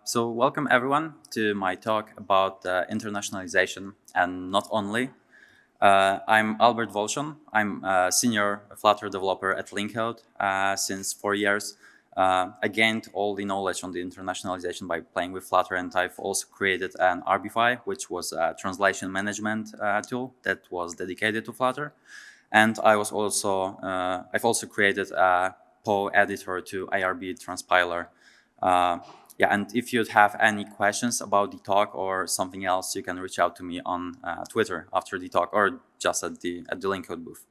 So welcome everyone to my talk about internationalization and not only. I'm Albert Wolszon. I'm a senior Flutter developer at LeanCode since 4 years. I gained all the knowledge on the internationalization by playing with Flutter, and I've also created an RBFI, which was a translation management tool that was dedicated to Flutter. And I've also created a PO editor to IRB transpiler. Yeah, and if you'd have any questions about the talk or something else, you can reach out to me on Twitter after the talk or just at the LeanCode booth.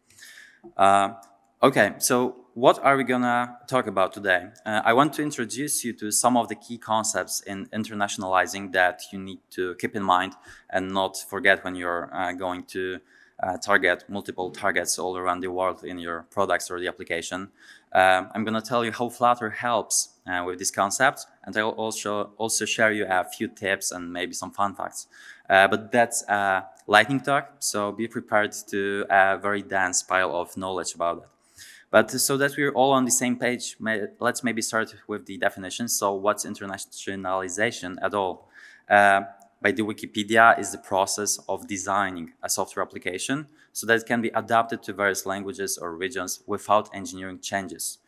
Okay, so what are we gonna talk about today? I want to introduce you to some of the key concepts in internationalizing that you need to keep in mind and not forget when you're going to target multiple targets all around the world in your products or the application. I'm going to tell you how Flutter helps with this concept, and I'll also share you a few tips and maybe some fun facts. But that's a lightning talk, so be prepared to a very dense pile of knowledge about it. But so that we're all on the same page, let's maybe start with the definition. So what's internationalization at all? By the Wikipedia is the process of designing a software application so that it can be adapted to various languages or regions without engineering changes.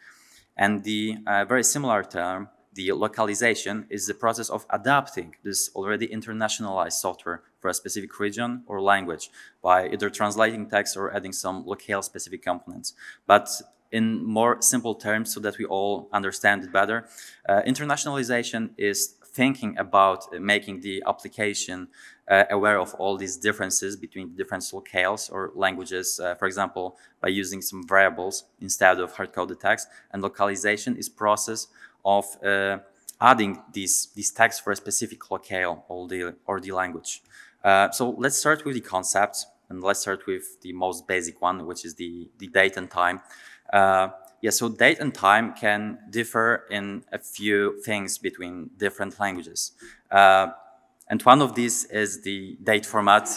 And the very similar term, the localization, is the process of adapting this already internationalized software for a specific region or language by either translating text or adding some locale specific components. But in more simple terms, so that we all understand it better, internationalization is thinking about making the application aware of all these differences between different locales or languages, for example, by using some variables instead of hard-coded text. And localization is process of adding these texts for a specific locale or the language. So let's start with the concepts, and let's start with the most basic one, which is the date and time. Yeah, so date and time can differ in a few things between different languages. And one of these is the date format.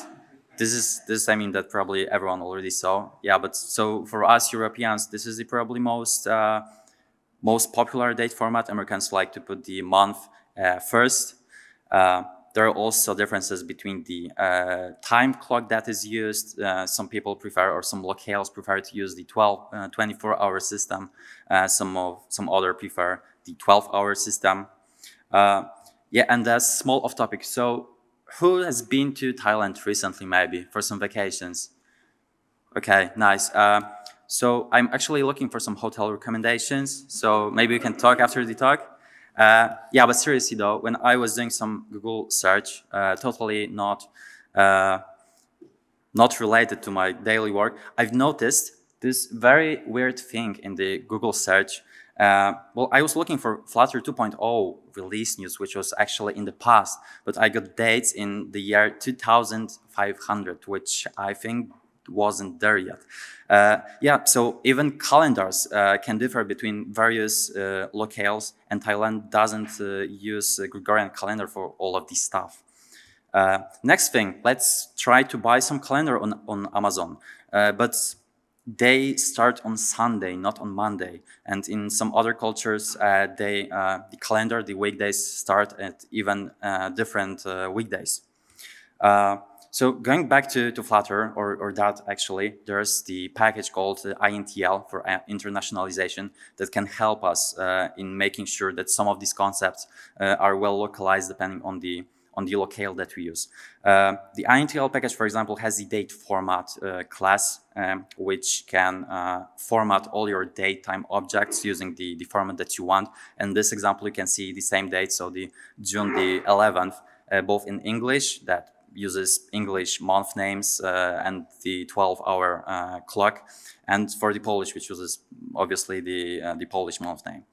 This is, I mean, that probably everyone already saw. Yeah, but so for us Europeans, this is the probably most popular date format. Americans like to put the month first. There are also differences between the time clock that is used. Some people prefer, or some locales prefer to use the 24-hour system. Some other prefer the 12-hour system. Yeah, and that's small off topic. So who has been to Thailand recently, maybe for some vacations? Okay, nice. So I'm actually looking for some hotel recommendations. So maybe we can talk after the talk. Yeah, but seriously though, when I was doing some Google search, totally not related to my daily work, I've noticed this very weird thing in the Google search. Well, I was looking for Flutter 2.0 release news, which was actually in the past, but I got dates in the year 2500, which I think wasn't there yet. Yeah, so even calendars can differ between various locales, and Thailand doesn't use a Gregorian calendar for all of this stuff. Next thing, let's try to buy some calendar on Amazon, but they start on Sunday, not on Monday. And in some other cultures, the calendar, the weekdays start at even different weekdays. So going back to Flutter, or Dart actually, there's the package called INTL for internationalization that can help us in making sure that some of these concepts are well localized depending on the locale that we use. The INTL package, for example, has the date format class, which can format all your date-time objects using the format that you want. In this example, you can see the same date, so the June the 11th, both in English, that uses English month names and the 12-hour clock, and for the Polish, which uses obviously the Polish month name.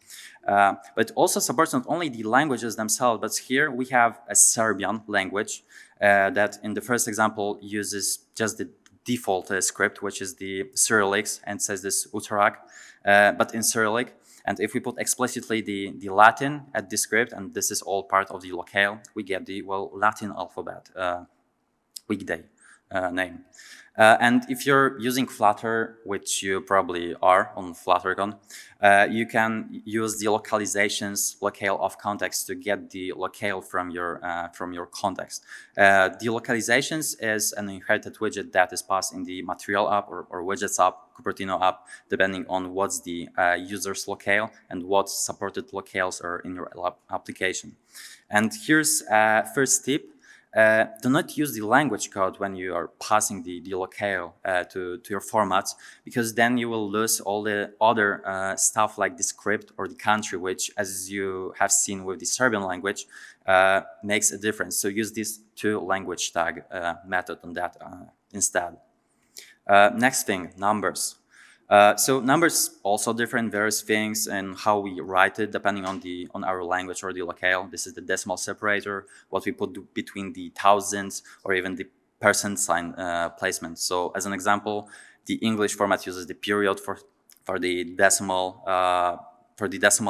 But also supports not only the languages themselves, but here we have a Serbian language that in the first example uses just the default script, which is the Cyrillics, and says this utorak, but in Cyrillic. And if we put explicitly the Latin at the script, and this is all part of the locale, we get the, well, Latin alphabet weekday name. And if you're using Flutter, which you probably are on Fluttercon, you can use the localizations locale of context to get the locale from your context. The localizations is an inherited widget that is passed in the material app or widgets app, Cupertino app, depending on what's the user's locale and what supported locales are in your application. And here's first tip. Do not use the language code when you are passing the locale to your formats, because then you will lose all the other stuff like the script or the country, which, as you have seen with the Serbian language, makes a difference. So use this toLanguage tag method on that instead. Next thing, numbers. So numbers also differ in various things and how we write it depending on our language or the locale. This is the decimal separator, what we put between the thousands or even the percent sign placement. So as an example, the English format uses the period for the decimal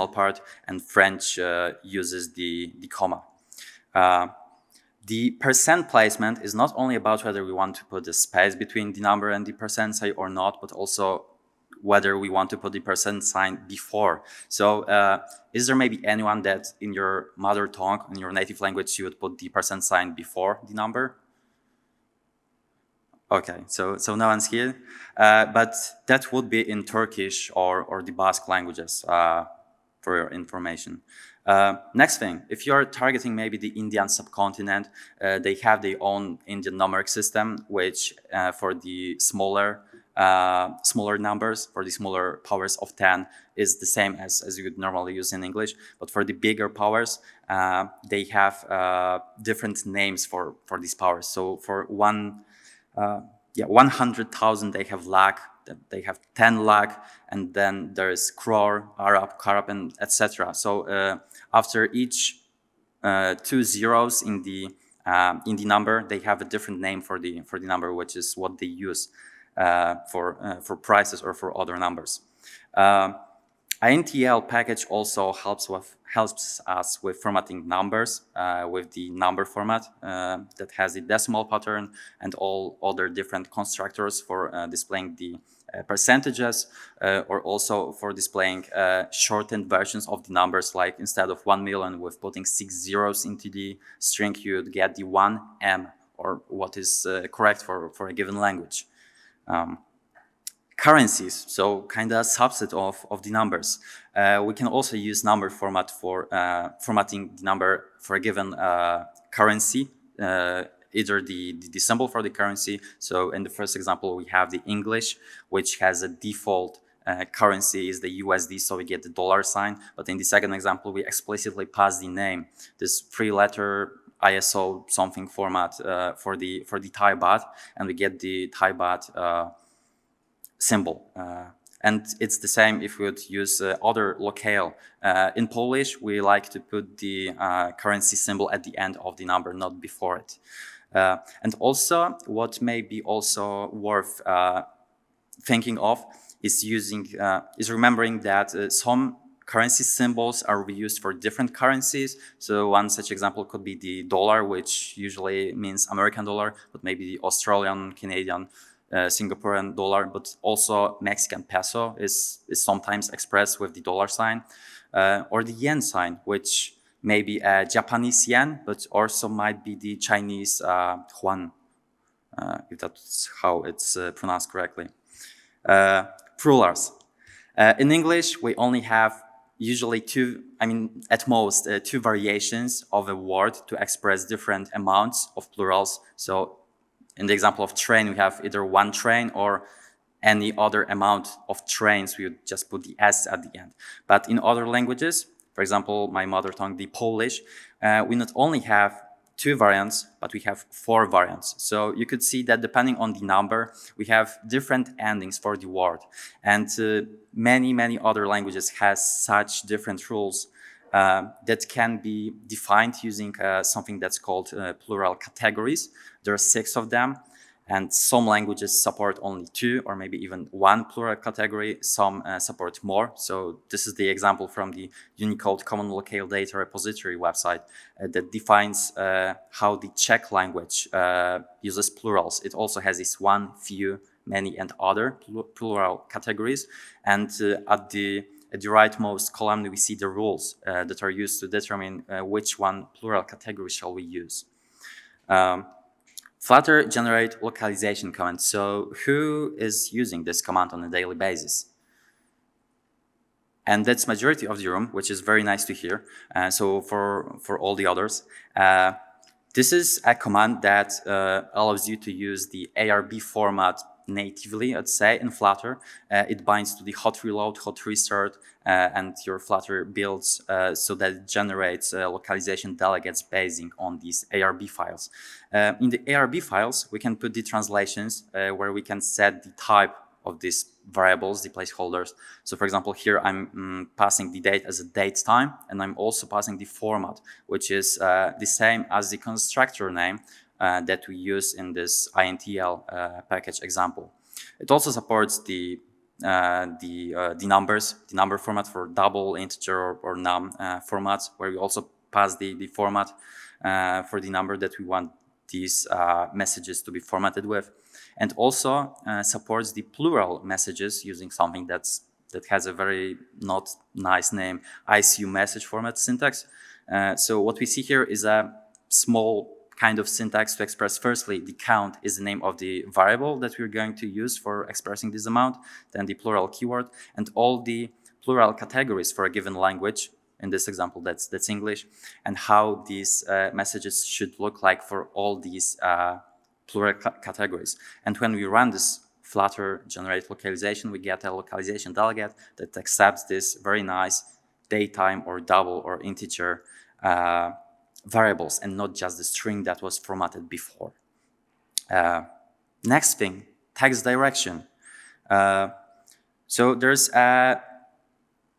part, and French uses the comma. The percent placement is not only about whether we want to put a space between the number and the percent sign or not, but also whether we want to put the percent sign before. So is there maybe anyone that in your mother tongue, in your native language, you would put the percent sign before the number? Okay, so no one's here. But that would be in Turkish or the Basque languages, for your information. Next thing, if you're targeting maybe the Indian subcontinent, they have their own Indian numeric system, which for the smaller numbers, for the smaller powers of 10, is the same as you would normally use in English. But for the bigger powers, they have different names for these powers. So for 100,000, they have lakh, they have 10 lakh, and then there's crore, Arab, Karab, and etc. So after each 2 zeros in the number, they have a different name for the number, which is what they use for prices or for other numbers. INTL package also helps us with formatting numbers with the number format that has the decimal pattern and all other different constructors for displaying the percentages or also for displaying shortened versions of the numbers, like instead of 1 million with putting 6 zeros into the string, you'd get the 1M, or what is correct for a given language. Currencies, so kind of a subset of the numbers. We can also use number format for formatting the number for a given currency, either the symbol for the currency. So in the first example, we have the English, which has a default currency is the USD, so we get the dollar sign. But in the second example, we explicitly pass the name, this 3-letter ISO something format for the Thai baht, and we get the Thai baht symbol. And it's the same if we would use other locale. In Polish, we like to put the currency symbol at the end of the number, not before it. And also, what may be also worth thinking of is remembering that some currency symbols are reused for different currencies. So one such example could be the dollar, which usually means American dollar, but maybe the Australian, Canadian, Singaporean dollar, but also Mexican peso is sometimes expressed with the dollar sign, or the yen sign, which may be a Japanese yen, but also might be the Chinese yuan, if that's how it's pronounced correctly. Plurals. In English, we only have usually at most two variations of a word to express different amounts of plurals. So in the example of train, we have either one train or any other amount of trains. We would just put the S at the end. But in other languages, for example, my mother tongue, the Polish, we not only have two variants, but we have 4 variants. So you could see that depending on the number, we have different endings for the word. And many other languages has such different rules that can be defined using something that's called plural categories. There are 6 of them. And some languages support only 2 or maybe even 1 plural category. Some support more. So this is the example from the Unicode Common Local Data Repository website that defines how the Czech language uses plurals. It also has this one, few, many, and other plural categories. And at the rightmost column, we see the rules that are used to determine which one plural category shall we use. Flutter generate localization command. So who is using this command on a daily basis? And that's majority of the room, which is very nice to hear. So for all the others, this is a command that allows you to use the ARB format natively, I'd say, in Flutter. It binds to the hot reload, hot restart, and your Flutter builds so that it generates localization delegates basing on these ARB files. In the ARB files, we can put the translations where we can set the type of these variables, the placeholders. So for example, here I'm passing the date as a date time, and I'm also passing the format, which is the same as the constructor name that we use in this intl package example. It also supports the numbers, the number format for double, integer, or num formats, where we also pass the format for the number that we want these messages to be formatted with, and also supports the plural messages using something that has a very not nice name, ICU message format syntax. So what we see here is a small kind of syntax to express, firstly, the count is the name of the variable that we're going to use for expressing this amount, then the plural keyword, and all the plural categories for a given language. In this example, that's English, and how these messages should look like for all these plural categories. And when we run this Flutter generate localization, we get a localization delegate that accepts this very nice datetime or double or integer variables, and not just the string that was formatted before. Next thing, text direction. So there's a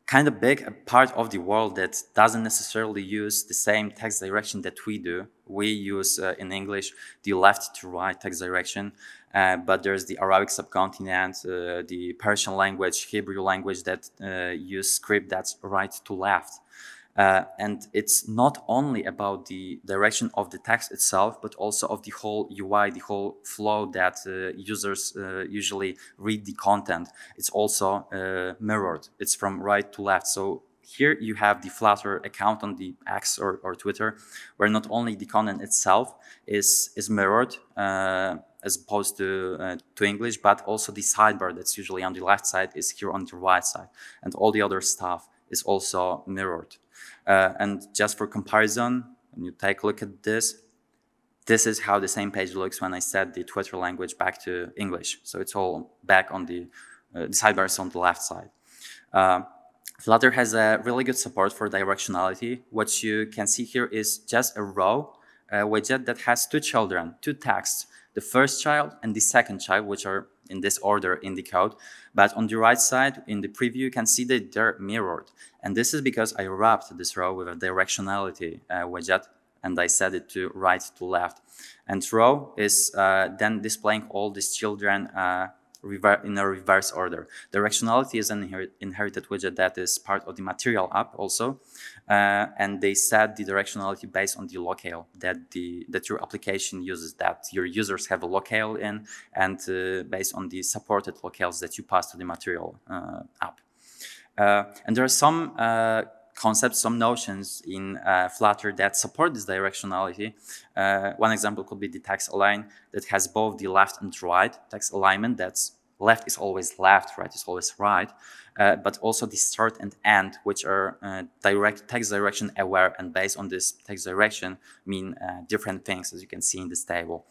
kind of big part of the world that doesn't necessarily use the same text direction that we do. We use in English the left to right text direction, but there's the Arabic subcontinent, the Persian language, Hebrew language that use script that's right to left. And it's not only about the direction of the text itself, but also of the whole UI, the whole flow that users usually read the content. It's also mirrored. It's from right to left. So here you have the Flutter account on the X or Twitter, where not only the content itself is mirrored, as opposed to English, but also the sidebar that's usually on the left side is here on the right side. And all the other stuff is also mirrored. And just for comparison, when you take a look at this, this is how the same page looks when I set the Twitter language back to English. So it's all back on the sidebar is on the left side. Flutter has a really good support for directionality. What you can see here is just a row widget that has two children, two texts, the first child and the second child, which are in this order in the code. But on the right side, in the preview, you can see that they're mirrored. And this is because I wrapped this row with a directionality widget, and I set it to right to left. And row is then displaying all these children in a reverse order. Directionality is an inherited widget that is part of the material app also, and they set the directionality based on the locale that your application uses, that your users have a locale in, and based on the supported locales that you pass to the material app. And there are some concepts, some notions in Flutter that support this directionality. One example could be the text align that has both the left and right text alignment. That's left is always left, right is always right, but also the start and end, which are direct text direction aware, and based on this text direction mean different things, as you can see in this table.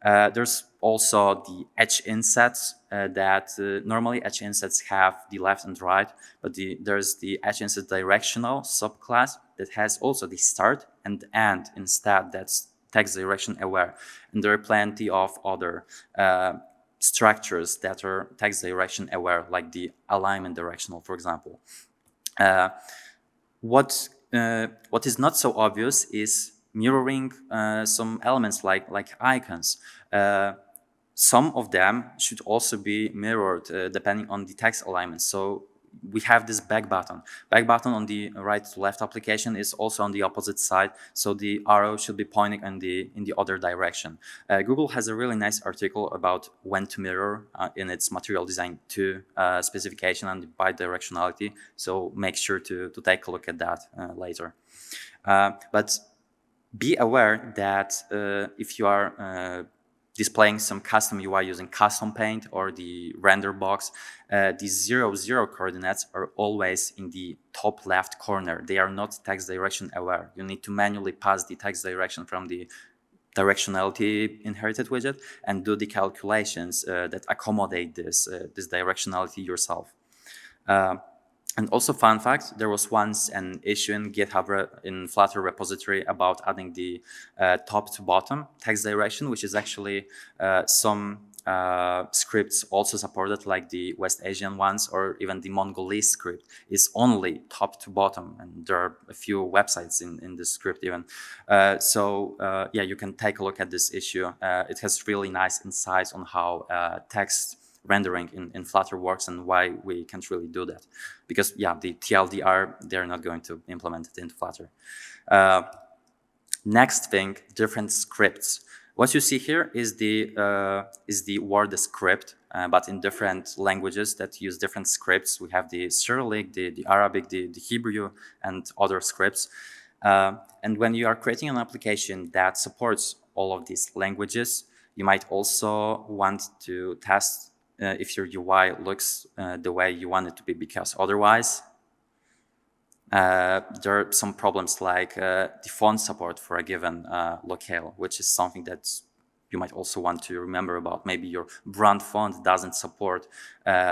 There's also the edge insets that normally edge insets have the left and right, but there's the edge inset directional subclass that has also the start and end instead. That's text direction aware. And there are plenty of other structures that are text direction aware, like the alignment directional, for example. What is not so obvious is mirroring some elements like icons. some of them should also be mirrored depending on the text alignment. So we have this back button. Back button on the right to left application is also on the opposite side. So the arrow should be pointing in the other direction. Google has a really nice article about when to mirror in its material design 2 specification and bidirectionality. So make sure to take a look at that later. But be aware that if you are displaying some custom UI using custom paint or the render box, the 0, 0 coordinates are always in the top left corner. They are not text direction aware. You need to manually pass the text direction from the directionality inherited widget and do the calculations that accommodate this directionality yourself. And also, fun fact, there was once an issue in GitHub in Flutter repository about adding the top to bottom text direction, which is actually some scripts also supported, like the West Asian ones, or even the Mongolese script is only top to bottom. And there are a few websites in this script even. Yeah, you can take a look at this issue. It has really nice insights on how text rendering in Flutter works and why we can't really do that. Because, yeah, the TLDR, they're not going to implement it into Flutter. Next thing, different scripts. What you see here is the word script, but in different languages that use different scripts. We have the Cyrillic, the Arabic, the Hebrew, and other scripts. And when you are creating an application that supports all of these languages, you might also want to test if your UI looks the way you want it to be, because otherwise there are some problems like the font support for a given locale, which is something that you might also want to remember about. Maybe your brand font doesn't support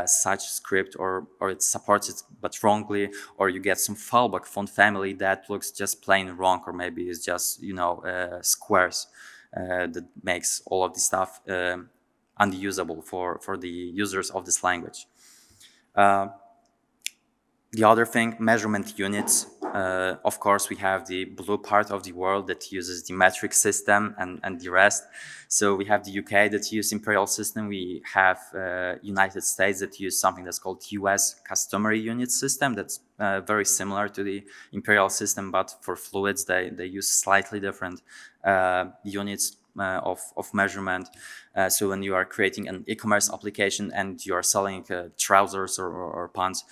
such script, or it supports it but wrongly, or you get some fallback font family that looks just plain wrong, or maybe it's just, you know, squares that makes all of this stuff unusable for the users of this language. The other thing, measurement units. Of course, we have the blue part of the world that uses the metric system and the rest. So we have the UK that use imperial system. We have United States that use something that's called US customary unit system. That's very similar to the imperial system, but for fluids, they use slightly different units of measurement. So when you are creating an e-commerce application and you are selling trousers or pants,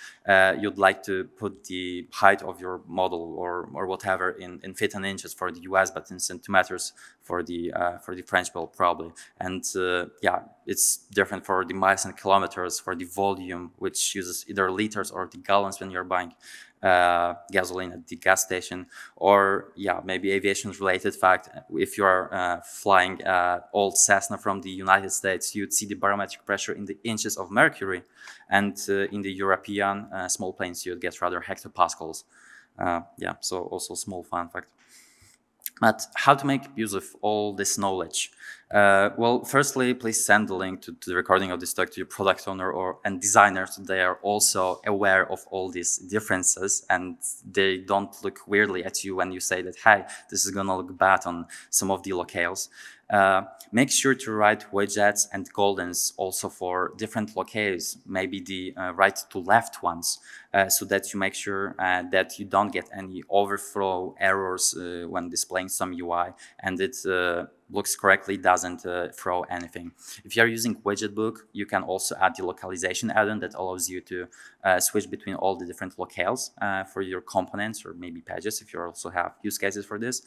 you'd like to put the height of your model or whatever in feet and inches for the US, but in centimeters for the French bill probably. And yeah, it's different for the miles and kilometers for the volume, which uses either liters or the gallons when you're buying gasoline at the gas station. Or yeah, maybe aviation related fact, if you're flying old Cessna from the United States, you'd see the barometric pressure in the inches of mercury, and in the European small planes you'd get rather hectopascals. Yeah, so also small fun fact. But how to make use of all this knowledge? Well, firstly, please send the link to the recording of this talk to your product owner and designer, so they are also aware of all these differences and they don't look weirdly at you when you say that, hey, this is going to look bad on some of the locales. Make sure to write widgets and goldens also for different locales, maybe the right to left ones, so that you make sure that you don't get any overflow errors when displaying some UI, and it looks correctly, doesn't throw anything. If you're using widget book, you can also add the localization add-on that allows you to switch between all the different locales for your components or maybe pages if you also have use cases for this.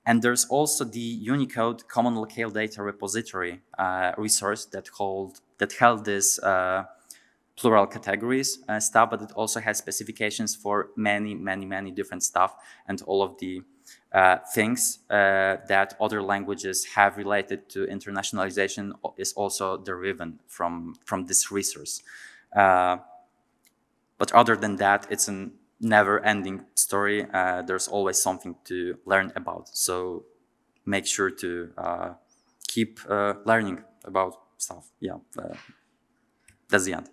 And there's also the Unicode Common Locale Data Repository resource that held this plural categories stuff, but it also has specifications for many different stuff, and all of the things that other languages have related to internationalization is also derived from this resource. But other than that, it's a never-ending story. There's always something to learn about, so make sure to keep learning about stuff. Yeah, that's the end.